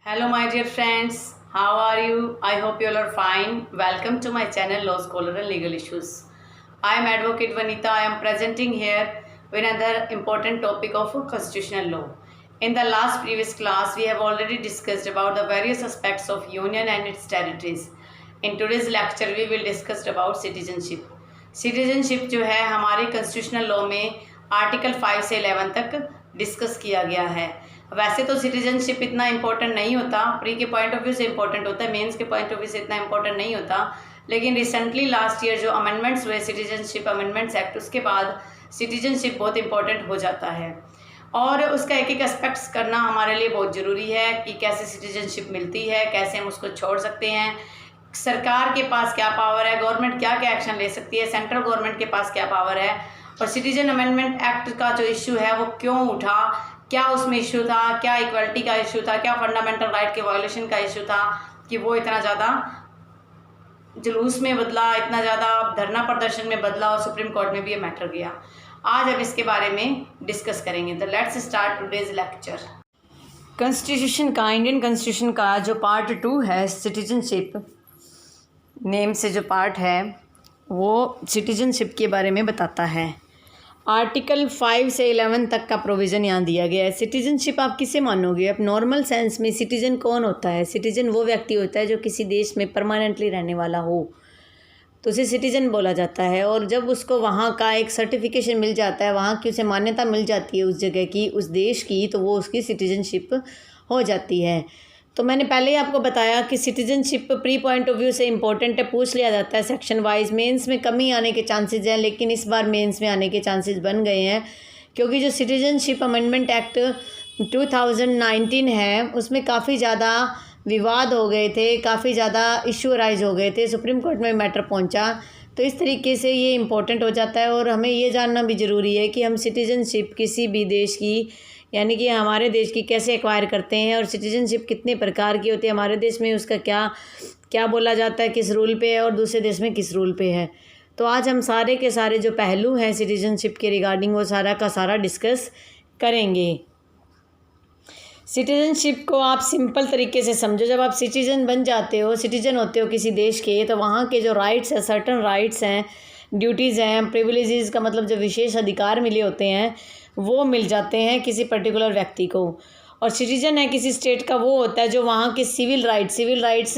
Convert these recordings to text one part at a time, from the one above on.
Hello, my dear friends. How are you? I hope you all are fine. Welcome to my channel Law Scholar and Legal Issues. I am Advocate Vanita. I am presenting here with another important topic of constitutional law. In the last previous class, we have already discussed about the various aspects of union and its territories. In today's lecture, we will discuss about citizenship. Citizenship जो है हमारे constitutional law में article 5 से 11 तक discuss किया गया है। वैसे तो सिटीजनशिप इतना इम्पोर्टेंट नहीं होता, प्री के पॉइंट ऑफ व्यू से इम्पोर्टेंट होता है, मेंस के पॉइंट ऑफ व्यू से इतना इम्पोर्टेंट नहीं होता, लेकिन रिसेंटली लास्ट ईयर जो अमेंडमेंट्स हुए सिटीजनशिप अमेंडमेंट्स एक्ट, उसके बाद सिटीजनशिप बहुत इंपॉर्टेंट हो जाता है और उसका एक एक एस्पेक्ट्स करना हमारे लिए बहुत ज़रूरी है कि कैसे सिटीजनशिप मिलती है, कैसे हम उसको छोड़ सकते हैं, सरकार के पास क्या पावर है, गवर्नमेंट क्या क्या एक्शन ले सकती है, सेंट्रल गवर्नमेंट के पास क्या पावर है, और सिटीजन अमेंडमेंट एक्ट का जो इशू है वो क्यों उठा, क्या उसमें इशू था, क्या इक्वलिटी का इशू था, क्या फंडामेंटल राइट के वायलेशन का इशू था कि वो इतना ज़्यादा जुलूस में बदला, इतना ज़्यादा धरना प्रदर्शन में बदला और सुप्रीम कोर्ट में भी ये मैटर गया। आज हम इसके बारे में डिस्कस करेंगे। तो let's start today's lecture. Constitution का, इंडियन कॉन्स्टिट्यूशन का जो पार्ट 2 है, सिटीजनशिप नेम से जो पार्ट है वो सिटीजनशिप के बारे में बताता है। आर्टिकल 5 से 11 तक का प्रोविज़न यहाँ दिया गया है। सिटीजनशिप आप किसे मानोगे? अब नॉर्मल सेंस में सिटीजन कौन होता है? सिटीजन वो व्यक्ति होता है जो किसी देश में परमानेंटली रहने वाला हो, तो उसे सिटीजन बोला जाता है। और जब उसको वहाँ का एक सर्टिफिकेशन मिल जाता है, वहाँ की उसे मान्यता मिल जाती है उस जगह की, उस देश की, तो वो उसकी सिटीजनशिप हो जाती है। तो मैंने पहले ही आपको बताया कि citizenship pre point of view से इम्पोर्टेंट है, पूछ लिया जाता है सेक्शन वाइज। मेंस में कमी आने के चांसेस हैं, लेकिन इस बार मेंस में आने के चांसेस बन गए हैं, क्योंकि जो सिटीजनशिप अमेंडमेंट एक्ट 2019 है उसमें काफ़ी ज़्यादा विवाद हो गए थे, काफ़ी ज़्यादा इशू अराइज हो गए थे, सुप्रीम कोर्ट में मैटर पहुंचा। तो इस तरीके से ये इम्पोर्टेंट हो जाता है और हमें ये जानना भी ज़रूरी है कि हम सिटीजनशिप किसी भी देश की, यानी कि हमारे देश की, कैसे एक्वायर करते हैं और सिटीजनशिप कितने प्रकार की होती है, हमारे देश में उसका क्या क्या बोला जाता है, किस रूल पे है और दूसरे देश में किस रूल पे है। तो आज हम सारे के सारे जो पहलू हैं सिटीजनशिप के रिगार्डिंग वो सारा का सारा डिस्कस करेंगे। सिटीजनशिप को आप सिंपल तरीके से समझो। जब आप सिटीजन बन जाते हो, सिटीजन होते हो किसी देश के, तो वहाँ के जो राइट्स हैं, सर्टन राइट्स हैं, ड्यूटीज़ हैं, प्रिविलेजेस का मतलब जो विशेष अधिकार मिले होते हैं वो मिल जाते हैं किसी पर्टिकुलर व्यक्ति को। और सिटीजन है किसी स्टेट का वो होता है जो वहाँ के civil rights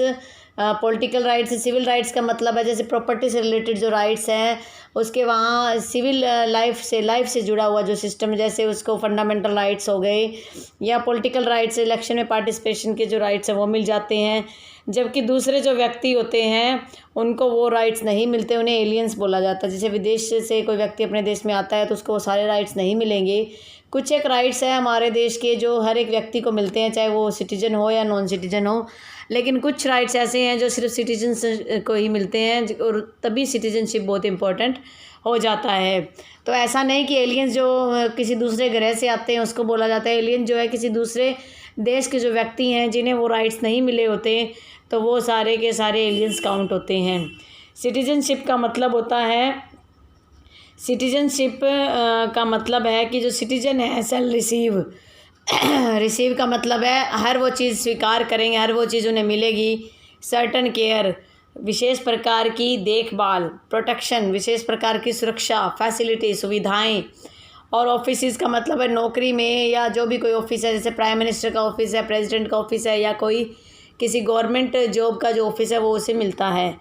political rights, civil rights का मतलब है जैसे प्रॉपर्टी से रिलेटेड जो राइट्स हैं, उसके वहाँ सिविल लाइफ से जुड़ा हुआ जो सिस्टम, जैसे उसको फंडामेंटल राइट्स हो गए, या पॉलिटिकल राइट्स, इलेक्शन में पार्टिसिपेशन के जो राइट्स हैं वो मिल जाते हैं। जबकि दूसरे जो व्यक्ति होते हैं उनको वो राइट्स नहीं मिलते, उन्हें एलियंस बोला जाता है। जैसे विदेश से कोई व्यक्ति अपने देश में आता है तो उसको वो सारे राइट्स नहीं मिलेंगे। कुछ एक राइट्स हैं हमारे देश के जो हर एक व्यक्ति को मिलते हैं, चाहे वो सिटीजन हो या नॉन सिटीजन हो, लेकिन कुछ राइट्स ऐसे हैं जो सिर्फ सिटीजन को ही मिलते हैं और तभी सिटीजनशिप बहुत इम्पोर्टेंट हो जाता है। तो ऐसा नहीं कि एलियंस जो किसी दूसरे ग्रह से आते हैं उसको बोला जाता है। एलियन जो है किसी दूसरे देश के जो व्यक्ति हैं जिन्हें वो राइट्स नहीं मिले होते, तो वो सारे के सारे एलियंस काउंट होते हैं। सिटीजनशिप का मतलब होता है, सिटीजनशिप का मतलब है कि जो सिटीजन है सेल रिसीव का मतलब है हर वो चीज़ स्वीकार करेंगे, हर वो चीज़ उन्हें मिलेगी, सर्टन केयर, विशेष प्रकार की देखभाल, प्रोटेक्शन, विशेष प्रकार की सुरक्षा, फैसिलिटी, सुविधाएं। और ऑफिस का मतलब है नौकरी में या जो भी कोई ऑफिस है, जैसे प्राइम मिनिस्टर का ऑफिस है, प्रेसिडेंट का ऑफिस है, या कोई किसी गवर्नमेंट जॉब का जो ऑफिस है वो उसे मिलता है।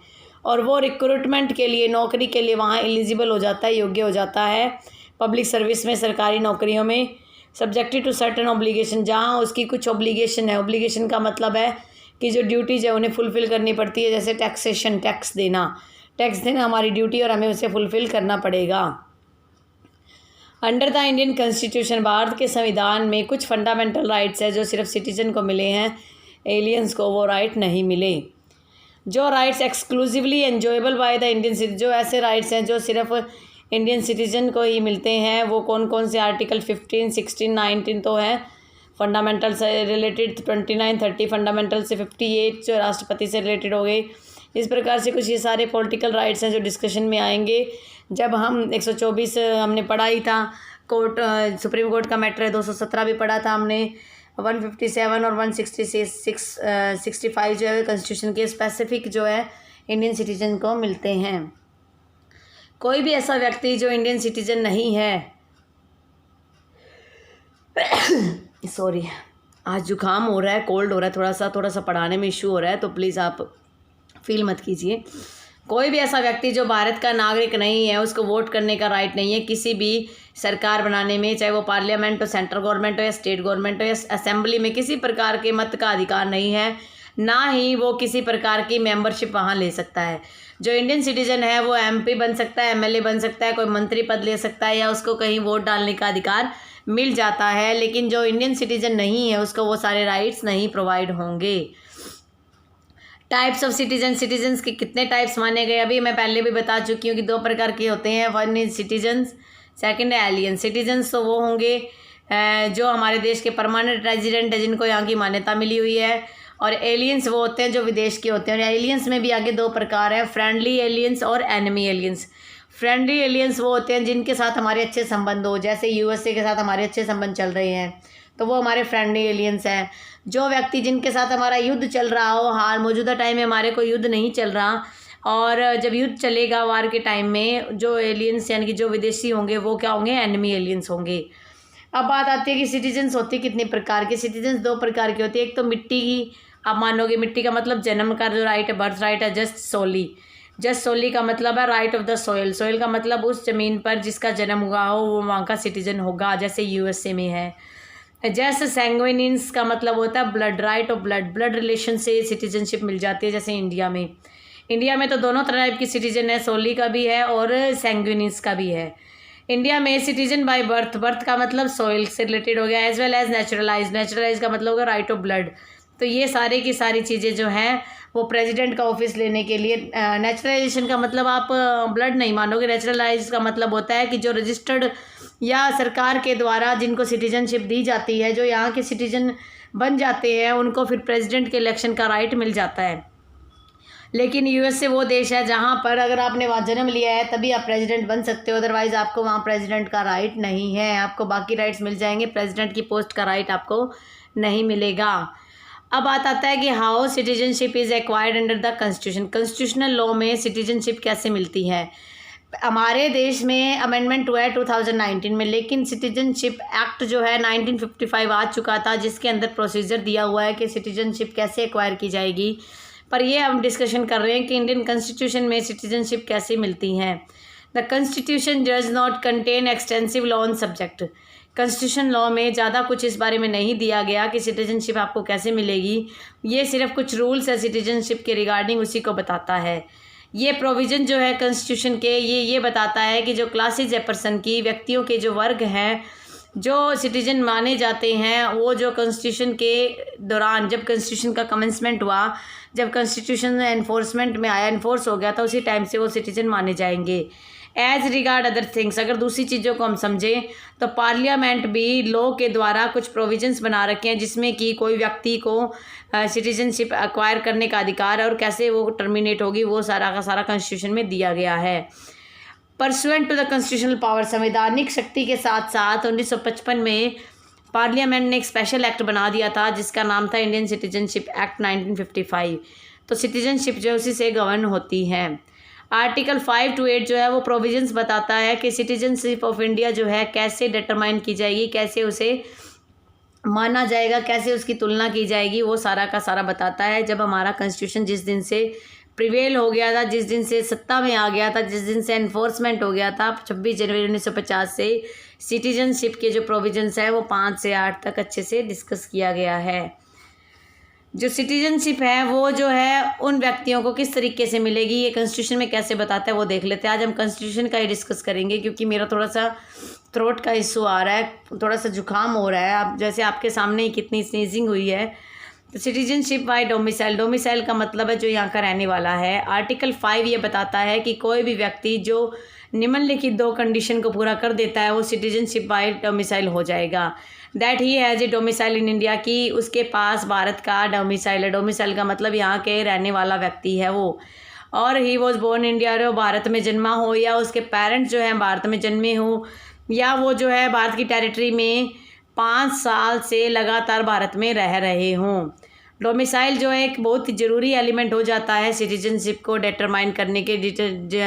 और वो रिक्रूटमेंट के लिए, नौकरी के लिए वहाँ एलिजिबल हो जाता है, योग्य हो जाता है पब्लिक सर्विस में, सरकारी नौकरियों में, सब्जेक्टेड टू सर्टन ऑब्लिगेशन, जहाँ उसकी कुछ ऑब्लिगेशन है। ऑब्लिगेशन का मतलब है कि जो ड्यूटीज़ है उन्हें फुलफ़िल करनी पड़ती है, जैसे टैक्सेशन, टैक्स देना हमारी ड्यूटी और हमें उसे फुलफ़िल करना पड़ेगा। Under the Indian constitution, Bharat के संविधान में कुछ फंडामेंटल राइट्स है जो सिर्फ सिटीजन को मिले हैं, एलियंस को वो राइट नहीं मिले। जो rights exclusively enjoyable by the Indian citizen, जो ऐसे राइट्स हैं जो सिर्फ इंडियन सिटीजन को ही मिलते हैं, वो कौन कौन से? आर्टिकल 15, 16, 19 तो है फंडामेंटल से रिलेटेड, 29, 30 फंडामेंटल से, 58 जो राष्ट्रपति से रिलेटेड हो गए। इस प्रकार से कुछ ये सारे पॉलिटिकल राइट्स हैं जो डिस्कशन में आएंगे जब हम 124 हमने पढ़ा ही था, कोर्ट सुप्रीम कोर्ट का मैटर है, 217 भी पढ़ा था हमने, 157 और 165 जो है कॉन्स्टिट्यूशन के स्पेसिफिक जो है इंडियन सिटीजन को मिलते हैं। कोई भी ऐसा व्यक्ति जो इंडियन सिटीजन नहीं है सॉरी, आज जुकाम हो रहा है, कोल्ड हो रहा है, थोड़ा सा पढ़ाने में इशू हो रहा है, तो प्लीज़ आप फील मत कीजिए। कोई भी ऐसा व्यक्ति जो भारत का नागरिक नहीं है, उसको वोट करने का राइट नहीं है किसी भी सरकार बनाने में, चाहे वो पार्लियामेंट हो, सेंट्रल गवर्नमेंट हो या स्टेट गवर्नमेंट हो या असेंबली में, किसी प्रकार के मत का अधिकार नहीं है, ना ही वो किसी प्रकार की मेंबरशिप वहाँ ले सकता है। जो इंडियन सिटीजन है वो MP बन सकता है, MLA बन सकता है, कोई मंत्री पद ले सकता है, या उसको कहीं वोट डालने का अधिकार मिल जाता है, लेकिन जो इंडियन सिटीजन नहीं है उसको वो सारे राइट्स नहीं प्रोवाइड होंगे। टाइप्स ऑफ सिटीजन्स के कितने टाइप्स माने गए अभी मैं पहले भी बता चुकी हूँ कि 2 प्रकार के होते हैं। वन इज सिटीजन्स, सेकंड है एलियन। सिटीजन्स तो वो होंगे जो हमारे देश के परमानेंट रेजिडेंट है, जिनको यहाँ की मान्यता मिली हुई है, और एलियंस वो होते हैं जो विदेश के होते हैं। और एलियंस में भी आगे 2 प्रकार हैं, फ्रेंडली एलियंस और एनिमी एलियंस। फ्रेंडली एलियंस वो होते हैं जिनके साथ हमारे अच्छे संबंध हो, जैसे USA के साथ हमारे अच्छे संबंध चल रहे हैं, तो वो हमारे फ्रेंडली एलियंस हैं। जो व्यक्ति जिनके साथ हमारा युद्ध चल रहा हो, हाल मौजूदा टाइम में हमारे कोई युद्ध नहीं चल रहा, और जब युद्ध चलेगा वार के टाइम में, जो एलियंस यानी कि जो विदेशी होंगे वो क्या होंगे, एनिमी एलियंस होंगे। अब बात आती है कि सिटीजन्स होती है कितनी प्रकार के। सिटीजन्स 2 प्रकार की होती है। एक तो मिट्टी की, आप मानोगे मिट्टी का मतलब जन्म का जो राइट है, बर्थ राइट है। जस्ट सोली का मतलब है right of the soil. Soil का मतलब उस जमीन पर जिसका जन्म हुआ हो वो वहाँ का सिटीजन होगा, जैसे USA में है। जैसे सैंग्विनियंस का मतलब होता है blood, right of blood relation से सिटीजनशिप मिल जाती है। जैसे इंडिया में तो दोनों टाइप की सिटीजन है, सोली का भी है और सैंग्विनियंस का भी है। इंडिया में सिटीजन बाय बर्थ का मतलब सोइल से रिलेटेड हो गया, एज वेल एज नेचुरलाइज का मतलब होगा राइट ऑफ ब्लड। तो ये सारे की सारी चीज़ें जो हैं वो प्रेसिडेंट का ऑफिस लेने के लिए, नेचुरलाइजेशन का मतलब आप ब्लड नहीं मानोगे, नेचुरलाइज का मतलब होता है कि जो रजिस्टर्ड या सरकार के द्वारा जिनको सिटीजनशिप दी जाती है, जो यहाँ के सिटीजन बन जाते हैं, उनको फिर प्रेसिडेंट के इलेक्शन का राइट मिल जाता है। लेकिन USA वो देश है जहाँ पर अगर आपने वहाँ जन्म लिया है तभी आप प्रेसिडेंट बन सकते हो, अदरवाइज़ आपको वहाँ प्रेसिडेंट का राइट नहीं है। आपको बाकी राइट्स मिल जाएंगे, प्रेसिडेंट की पोस्ट का राइट आपको नहीं मिलेगा। अब बात आता है कि how citizenship is acquired under the constitution. Constitutional law में सिटीजनशिप कैसे मिलती है। हमारे देश में अमेंडमेंट हुआ है 2019 में, लेकिन सिटीजनशिप एक्ट जो है 1955 आ चुका था, जिसके अंदर प्रोसीजर दिया हुआ है कि सिटीजनशिप कैसे एक्वायर की जाएगी। पर ये हम डिस्कशन कर रहे हैं कि इंडियन कॉन्स्टिट्यूशन में सिटीजनशिप कैसे मिलती हैं। The constitution does not contain extensive law on subject. Constitution law में ज़्यादा कुछ इस बारे में नहीं दिया गया कि सिटीजनशिप आपको कैसे मिलेगी। ये सिर्फ कुछ रूल्स है सिटीजनशिप के रिगार्डिंग, उसी को बताता है। ये प्रोविज़न जो है कॉन्स्टिट्यूशन के, ये बताता है कि जो क्लासेज है पर्सन की, व्यक्तियों के जो वर्ग हैं जो सिटीजन माने जाते हैं, वो जो कॉन्स्टिट्यूशन के दौरान, जब कॉन्स्टिट्यूशन का कमेंसमेंट हुआ, जब कॉन्स्टिट्यूशन एनफोर्समेंट में आया, एनफोर्स हो गया था, उसी टाइम से वो सिटीजन माने जाएंगे। एज रिगार्ड अदर थिंग्स, अगर दूसरी चीज़ों को हम समझें तो पार्लियामेंट भी लॉ के द्वारा कुछ प्रोविजंस बना रखे हैं, जिसमें कि कोई व्यक्ति को सिटीजनशिप एक्वायर करने का अधिकार है और कैसे वो टर्मिनेट होगी, वो सारा का सारा कॉन्स्टिट्यूशन में दिया गया है। Pursuant to the constitutional power, संवैधानिक शक्ति के साथ साथ 1955 में पार्लियामेंट ने एक स्पेशल एक्ट बना दिया था जिसका नाम था इंडियन सिटीजनशिप एक्ट 1955। तो सिटीजनशिप जो उसी से गवर्न होती है। आर्टिकल 5 to 8 जो है वो प्रोविजंस बताता है कि सिटीजनशिप ऑफ इंडिया जो है कैसे डिटरमाइन की जाएगी, कैसे उसे माना जाएगा, कैसे उसकी तुलना की जाएगी, वो सारा का सारा बताता है। जब हमारा कॉन्स्टिट्यूशन जिस दिन से प्रिवेल हो गया था, जिस दिन से सत्ता में आ गया था, जिस दिन से एनफोर्समेंट हो गया था 26 जनवरी 1950 से, सिटीजनशिप के जो प्रोविजंस है वो 5 से 8 तक अच्छे से डिस्कस किया गया है। जो सिटीजनशिप है वो जो है उन व्यक्तियों को किस तरीके से मिलेगी, ये कॉन्स्टिट्यूशन में कैसे बताता है वो देख लेते हैं। आज हम कॉन्स्टिट्यूशन का ही डिस्कस करेंगे, क्योंकि मेरा थोड़ा सा थ्रोट का इशू आ रहा है, थोड़ा सा जुकाम हो रहा है। अब जैसे आपके सामने ही कितनी स्नीजिंग हुई है। तो सिटीजनशिप बाय डोमिसाइल, डोमिसाइल का मतलब है जो यहाँ का रहने वाला है। आर्टिकल 5 ये बताता है कि कोई भी व्यक्ति जो निम्नलिखित 2 कंडीशन को पूरा कर देता है वो सिटीजनशिप बाय डोमिसाइल हो जाएगा। That he has a domicile in India, की उसके पास भारत का डोमिसाइल है। डोमिसाइल का मतलब यहाँ के रहने वाला व्यक्ति है वो। और ही वॉज बोर्न इंडिया, वो भारत में जन्मा हो, या उसके पेरेंट्स जो हैं भारत में जन्मे हो, या वो जो है भारत की टेरिटरी में 5 साल से लगातार भारत में रह रहे हों। डोमिसाइल जो है एक बहुत ज़रूरी एलिमेंट हो जाता है सिटीजनशिप को डिटरमाइन करने के,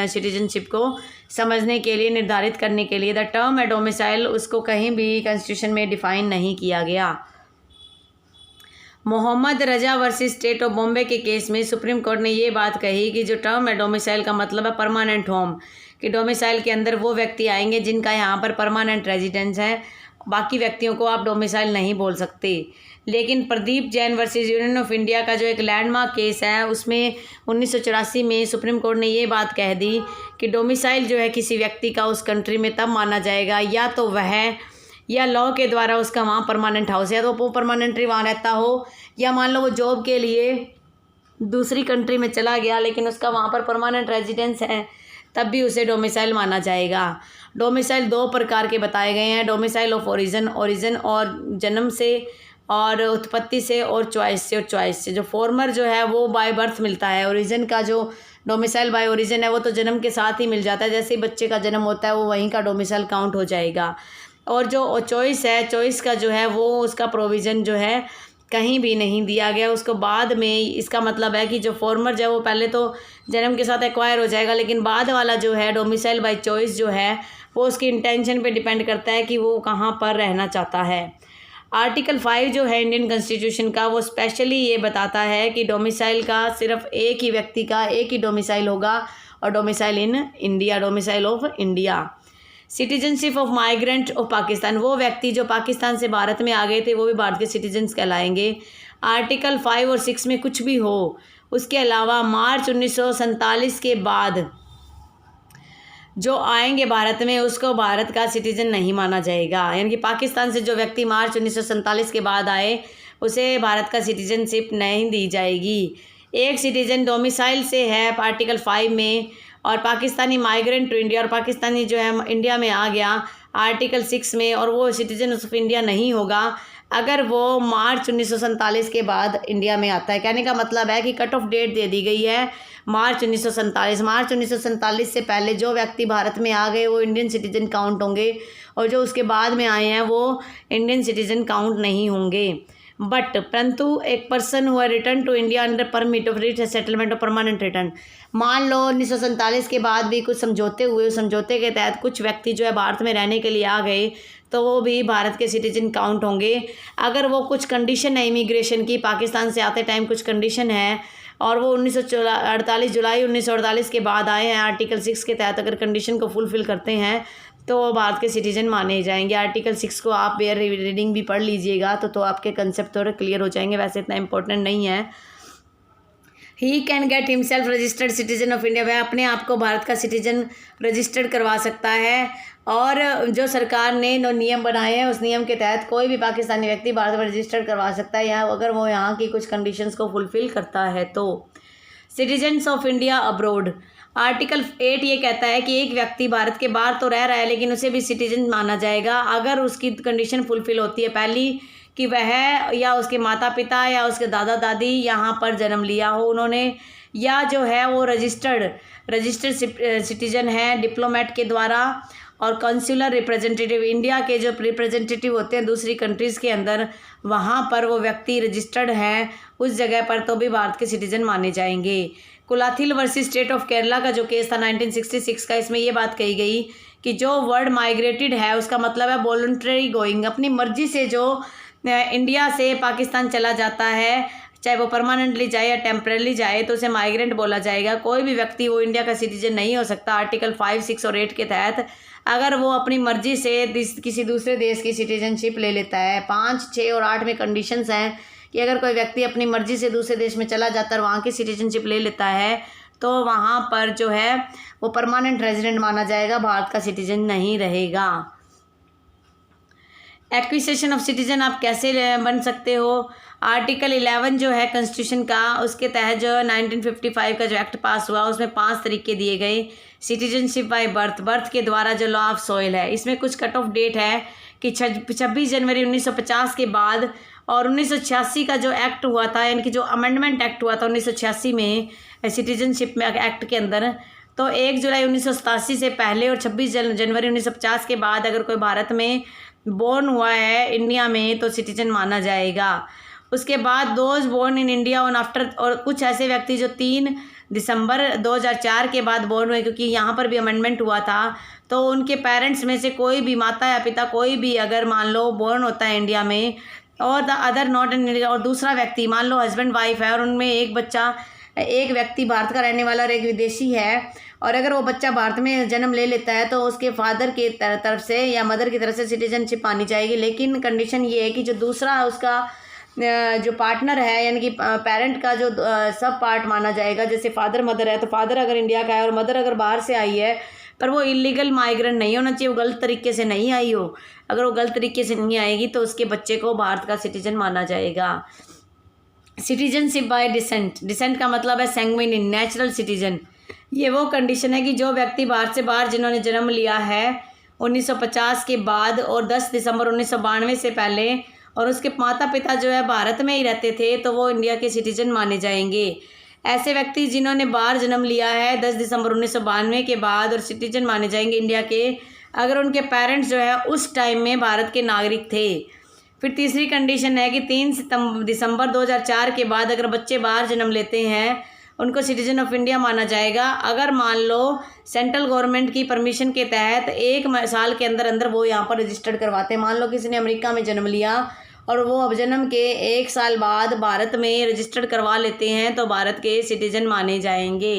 सिटीजनशिप को समझने के लिए, निर्धारित करने के लिए। द टर्म है डोमिसाइल, उसको कहीं भी कॉन्स्टिट्यूशन में डिफाइन नहीं किया गया। मोहम्मद रजा वर्सेस स्टेट ऑफ बॉम्बे के केस में सुप्रीम कोर्ट ने ये बात कही कि जो टर्म है डोमिसाइल का मतलब है परमानेंट होम, कि डोमिसाइल के अंदर वो व्यक्ति आएंगे जिनका यहाँ पर परमानेंट रेजिडेंस है, बाकी व्यक्तियों को आप डोमिसाइल नहीं बोल सकते। लेकिन Pradeep Jain versus union of India का जो एक लैंडमार्क केस है, उसमें 1984 में सुप्रीम कोर्ट ने ये बात कह दी कि डोमिसाइल जो है किसी व्यक्ति का उस कंट्री में तब माना जाएगा या तो वह या लॉ के द्वारा उसका वहाँ परमानेंट हाउस है, तो वो परमानेंटली वहाँ रहता हो, या मान लो वो जॉब के लिए दूसरी कंट्री में चला गया लेकिन उसका वहाँ पर परमानेंट रेजिडेंस है, तब भी उसे डोमिसाइल माना जाएगा। डोमिसाइल 2 प्रकार के बताए गए हैं, डोमिसाइल ऑफ ओरिजिन, ओरिजिन और जन्म से, और उत्पत्ति से, और चॉइस से, और चॉइस से। जो फॉर्मर जो है वो बाय बर्थ मिलता है, ओरिजिन का जो डोमिसाइल बाय ओरिजिन है वो तो जन्म के साथ ही मिल जाता है, जैसे ही बच्चे का जन्म होता है वो वहीं का डोमिसाइल काउंट हो जाएगा। और जो चॉइस है, चॉइस का जो है वो उसका प्रोविज़न जो है कहीं भी नहीं दिया गया, उसको बाद में, इसका मतलब है कि जो फॉर्मर जो है वो पहले तो जन्म के साथ एक्वायर हो जाएगा, लेकिन बाद वाला जो है डोमिसाइल बाय चॉइस जो है वो उसकी इंटेंशन पे डिपेंड करता है कि वो कहाँ पर रहना चाहता है। आर्टिकल 5 जो है इंडियन कॉन्स्टिट्यूशन का, वो स्पेशली ये बताता है कि डोमिसाइल का सिर्फ एक ही व्यक्ति का एक ही डोमिसाइल होगा, और domicile in India, domicile of India. Citizenship of migrant of Pakistan, वो व्यक्ति जो पाकिस्तान से भारत में आ गए थे वो भी भारत के सिटीजन्स कहलाएंगे। आर्टिकल 5 और 6 में कुछ भी हो, उसके अलावा मार्च 1947 के बाद जो आएंगे भारत में उसको भारत का सिटीजन नहीं माना जाएगा। यानी कि पाकिस्तान से जो व्यक्ति मार्च 1947 के बाद आए उसे भारत का सिटीजनशिप नहीं दी जाएगी। एक सिटीजन डोमिसाइल से है आर्टिकल 5 में, और पाकिस्तानी माइग्रेंट टू इंडिया, और पाकिस्तानी जो है इंडिया में आ गया आर्टिकल 6 में, और वो सिटीजन ऑफ इंडिया नहीं होगा अगर वो मार्च 1947 के बाद इंडिया में आता है। कहने का मतलब है कि कट ऑफ डेट दे दी गई है मार्च 1947। मार्च 1947 से पहले जो व्यक्ति भारत में आ गए वो इंडियन सिटीजन काउंट होंगे, और जो उसके बाद में आए हैं वो इंडियन सिटीजन काउंट नहीं होंगे। परंतु एक पर्सन हुआ return to India under permit of settlement of permanent return, मान लो 1947 के बाद भी कुछ समझौते हुए, उस समझौते के तहत कुछ व्यक्ति जो है भारत में रहने के लिए आ गए तो वो भी भारत के सिटीजन काउंट होंगे। अगर वो कुछ कंडीशन है इमिग्रेशन की, पाकिस्तान से आते टाइम कुछ कंडीशन है, और वो 1948 जुलाई 1948 के बाद आए हैं आर्टिकल 6 के तहत, अगर कंडीशन को फुलफ़िल करते हैं तो वो भारत के सिटीजन माने जाएंगे। आर्टिकल 6 को आप बेयर रीडिंग भी पढ़ लीजिएगा तो आपके कंसेप्ट थोड़े क्लियर हो जाएंगे, वैसे इतना इंपॉर्टेंट नहीं है। He can get himself registered citizen of India, वह अपने आप को भारत का सिटीजन रजिस्टर्ड करवा सकता है, और जो सरकार ने नियम बनाए हैं उस नियम के तहत कोई भी पाकिस्तानी व्यक्ति भारत में रजिस्टर्ड करवा सकता है, यहाँ अगर वो यहाँ की कुछ कंडीशंस को फुलफ़िल करता है तो। Citizens of India abroad, article 8 ये कहता है कि एक व्यक्ति भारत के बाहर तो रह रहा है लेकिन उसे भी सिटीजन माना जाएगा अगर उसकी कंडीशन फुलफ़िल होती है, पहली कि वह या उसके माता पिता या उसके दादा दादी यहाँ पर जन्म लिया हो उन्होंने, या जो है वो रजिस्टर्ड सिटीजन है डिप्लोमेट के द्वारा, और कॉन्सुलर रिप्रेजेंटेटिव, इंडिया के जो रिप्रेजेंटेटिव होते हैं दूसरी कंट्रीज़ के अंदर, वहाँ पर वो व्यक्ति रजिस्टर्ड है उस जगह पर तो भी भारत के सिटीजन माने जाएंगे। कुलाथिल वर्सेस स्टेट ऑफ केरला का जो केस था 1966 का, इसमें ये बात कही गई कि जो वर्ड माइग्रेटेड है उसका मतलब है वॉलंटरी गोइंग, अपनी मर्जी से जो इंडिया से पाकिस्तान चला जाता है, चाहे वो परमानेंटली जाए या टेम्परेली जाए तो उसे माइग्रेंट बोला जाएगा। कोई भी व्यक्ति वो इंडिया का सिटीजन नहीं हो सकता आर्टिकल 5, 6 और 8 के तहत अगर वो अपनी मर्जी से किसी दूसरे देश की सिटीजनशिप ले लेता है। 5, 6 और 8 में कंडीशंस हैं कि अगर कोई व्यक्ति अपनी मर्जी से दूसरे देश में चला जाता है और वहाँ की सिटीजनशिप ले लेता है तो वहाँ पर जो है वो परमानेंट रेजिडेंट माना जाएगा, भारत का सिटीजन नहीं रहेगा। एक्विजिशन ऑफ सिटीजन आप कैसे बन सकते हो, आर्टिकल 11 जो है कॉन्स्टिट्यूशन का, उसके तहत जो 1955 का जो एक्ट पास हुआ उसमें 5 तरीके दिए गए। सिटीजनशिप बाय बर्थ, बर्थ के द्वारा जो लॉ ऑफ सॉइल है, इसमें कुछ कट ऑफ डेट है कि 26 जनवरी 1950 के बाद, और 1986 का जो एक्ट हुआ था, यानी कि जो अमेंडमेंट एक्ट हुआ था 1986 में सिटीजनशिप में एक्ट के अंदर, तो 1 जुलाई 1987 से पहले और 26 जनवरी 1950 के बाद अगर कोई भारत में बोर्न हुआ है इंडिया में तो सिटीजन माना जाएगा। उसके बाद those born in India on after, और कुछ ऐसे व्यक्ति जो 3 दिसंबर 2004 के बाद बोर्न हुए, क्योंकि यहाँ पर भी अमेंडमेंट हुआ था, तो उनके पेरेंट्स में से कोई भी, माता या पिता कोई भी अगर मान लो बोर्न होता है इंडिया में और the other not in India, और दूसरा व्यक्ति मान लो हस्बैंड वाइफ है और उनमें एक व्यक्ति भारत का रहने वाला और एक विदेशी है, और अगर वो बच्चा भारत में जन्म ले लेता है तो उसके फादर के तरफ से या मदर की तरफ से सिटीजनशिप मानी जाएगी। लेकिन कंडीशन ये है कि जो दूसरा उसका जो पार्टनर है, यानी कि पेरेंट का जो सब पार्ट माना जाएगा। जैसे फादर मदर है, तो फादर अगर इंडिया का है और मदर अगर बाहर से आई है, पर वो इलीगल माइग्रेंट नहीं होना चाहिए, वो गलत तरीके से नहीं आई हो। अगर वो गलत तरीके से नहीं आएगी तो उसके बच्चे को भारत का सिटीजन माना जाएगा। सिटीजनशिप बाय डिसेंट, डिसेंट का मतलब है सैंग्विनिन, नेचुरल सिटीजन। ये वो कंडीशन है कि जो व्यक्ति बाहर से बाहर जिन्होंने जन्म लिया है 1950 के बाद और 10 दिसंबर 1992 से पहले, और उसके माता पिता जो है भारत में ही रहते थे, तो वो इंडिया के सिटीजन माने जाएंगे। ऐसे व्यक्ति जिन्होंने बाहर जन्म लिया है 10 दिसंबर 1992 के बाद और सिटीजन माने जाएंगे इंडिया के, अगर उनके पेरेंट्स जो है उस टाइम में भारत के नागरिक थे। फिर तीसरी कंडीशन है कि 3 दिसंबर 2004 के बाद अगर बच्चे बाहर जन्म लेते हैं, उनको सिटीजन ऑफ इंडिया माना जाएगा। अगर मान लो सेंट्रल गवर्नमेंट की परमिशन के तहत 1 साल के अंदर अंदर वो यहाँ पर रजिस्टर्ड करवाते हैं। मान लो किसी ने अमेरिका में जन्म लिया और वो अब जन्म के 1 साल बाद भारत में रजिस्टर्ड करवा लेते हैं, तो भारत के सिटीजन माने जाएंगे।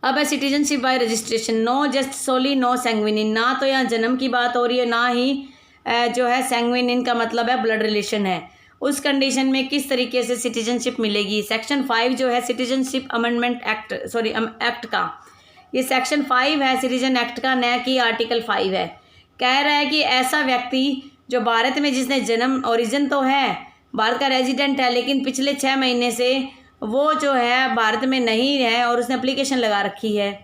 अब है citizenship by registration. No jus soli no sanguinis, ना तो यहाँ जन्म की बात हो रही है, ना ही जो है सैंग्विनिन का मतलब है ब्लड रिलेशन है। उस कंडीशन में किस तरीके से सिटीजनशिप मिलेगी? सेक्शन 5 जो है सिटीजनशिप अमेंडमेंट एक्ट, एक्ट का, ये सेक्शन 5 है सिटीजन एक्ट का, न कि आर्टिकल 5 है। कह रहा है कि ऐसा व्यक्ति जो भारत में जिसने जन्म, ओरिजिन तो है भारत का रेजिडेंट है, लेकिन पिछले 6 महीने से वो जो है भारत में नहीं है और उसने एप्लीकेशन लगा रखी है।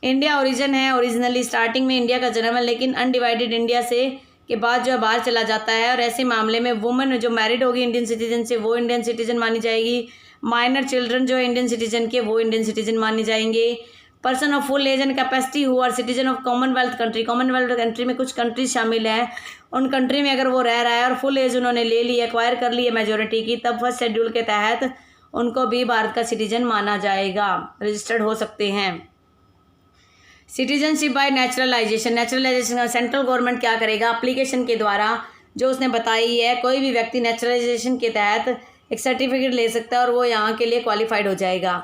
इंडिया ओरिजिन है, ओरिजिनली स्टार्टिंग में इंडिया का जन्म है, लेकिन अनडिवाइडेड इंडिया से के बाद जो है बाहर चला जाता है, और ऐसे मामले में वुमन जो मैरिड होगी इंडियन सिटीजन से, वो इंडियन सिटीजन मानी जाएगी। माइनर चिल्ड्रन जो है इंडियन सिटीजन के, वो इंडियन सिटीजन माने जाएंगे। Person of full age and capacity who are citizen of Commonwealth country, Commonwealth country में कुछ कंट्रीज शामिल हैं, उन कंट्री में अगर वो रह रहा है और फुल एज उन्होंने ले ली, एक्वायर कर ली है मेजोरिटी की, तब फर्स्ट शेड्यूल के तहत उनको भी भारत का सिटीजन माना जाएगा, रजिस्टर्ड हो सकते हैं। सिटीजनशिप बाय नेचुरलाइजेशन, नेचुरलाइजेशन का सेंट्रल गवर्नमेंट क्या करेगा? एप्लीकेशन के द्वारा जो उसने बताई है, कोई भी व्यक्ति नेचुरलाइजेशन के तहत एक सर्टिफिकेट ले सकता है और वो यहाँ के लिए क्वालिफाइड हो जाएगा।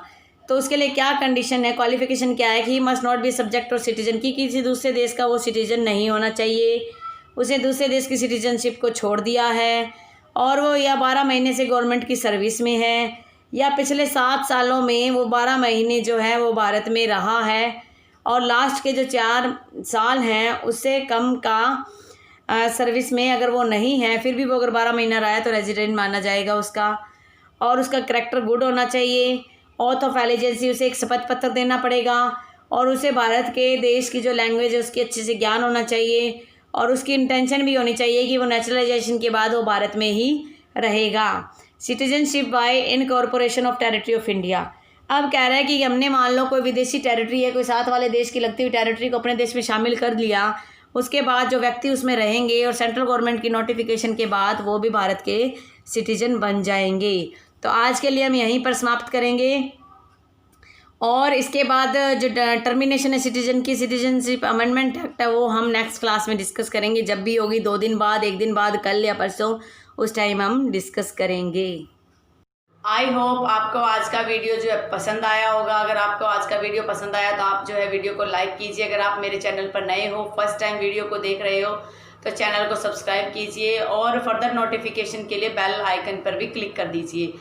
तो उसके लिए क्या कंडीशन है, क्वालिफिकेशन क्या है कि he must not be subject और सिटीजन, की किसी दूसरे देश का वो सिटीजन नहीं होना चाहिए, उसे दूसरे देश की सिटीजनशिप को छोड़ दिया है, और वो या 12 महीने से गवर्नमेंट की सर्विस में है, या पिछले 7 सालों में वो 12 महीने जो है वो भारत में रहा है, और लास्ट के जो 4 साल हैं उससे कम का सर्विस में अगर वो नहीं है, फिर भी वो अगर 12 महीना रहा है तो रेजिडेंट माना जाएगा उसका। और उसका करैक्टर गुड होना चाहिए। ऑथ ऑफ एलिजेंसी, उसे एक शपथ पत्र देना पड़ेगा, और उसे भारत के देश की जो लैंग्वेज है उसकी अच्छे से ज्ञान होना चाहिए, और उसकी इंटेंशन भी होनी चाहिए कि वो नेचुरलाइजेशन के बाद वो भारत में ही रहेगा। Citizenship by incorporation of territory of India. अब कह रहा है कि हमने मान लो कोई विदेशी टेरिटरी है, कोई साथ वाले देश की लगती हुई टेरिटरी को अपने देश में शामिल कर लिया, उसके बाद जो व्यक्ति उसमें रहेंगे और सेंट्रल गवर्नमेंट की नोटिफिकेशन के बाद वो भी भारत के सिटीजन बन जाएंगे। तो आज के लिए हम यहीं पर समाप्त करेंगे, और इसके बाद जो टर्मिनेशन है सिटीजन की, सिटीजनशिप अमेंडमेंट एक्ट है, वो हम नेक्स्ट क्लास में डिस्कस करेंगे, जब भी होगी, 2 दिन बाद, 1 दिन बाद, कल या परसों, उस टाइम हम डिस्कस करेंगे। आई होप आपको आज का वीडियो जो है पसंद आया होगा। अगर आपको आज का वीडियो पसंद आया तो आप जो है वीडियो को लाइक कीजिए। अगर आप मेरे चैनल पर नए हो, फर्स्ट टाइम वीडियो को देख रहे हो, तो चैनल को सब्सक्राइब कीजिए, और फर्दर नोटिफिकेशन के लिए बेल आइकन पर भी क्लिक कर दीजिए।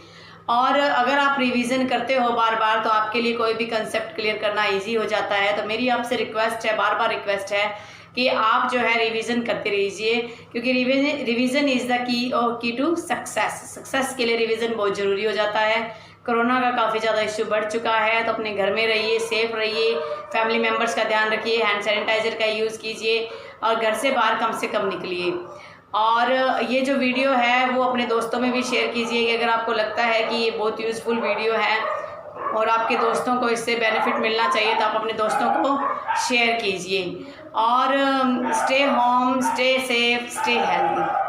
और अगर आप रिवीजन करते हो बार बार, तो आपके लिए कोई भी कंसेप्ट क्लियर करना ईजी हो जाता है। तो मेरी आपसे रिक्वेस्ट है, बार बार रिक्वेस्ट है कि आप जो है रिवीजन करते रहिए, क्योंकि revision is the key to success के लिए रिवीजन बहुत ज़रूरी हो जाता है। कोरोना का काफ़ी ज़्यादा इश्यू बढ़ चुका है, तो अपने घर में रहिए, सेफ रहिए, फैमिली मेम्बर्स का ध्यान रखिए, हैंड सैनिटाइज़र का यूज़ कीजिए, और घर से बाहर कम से कम निकलिए। और ये जो वीडियो है वो अपने दोस्तों में भी शेयर कीजिए कि अगर आपको लगता है कि ये बहुत यूज़फुल वीडियो है और आपके दोस्तों को इससे बेनिफिट मिलना चाहिए तो आप अपने दोस्तों को शेयर कीजिए। और stay home, stay safe, stay healthy.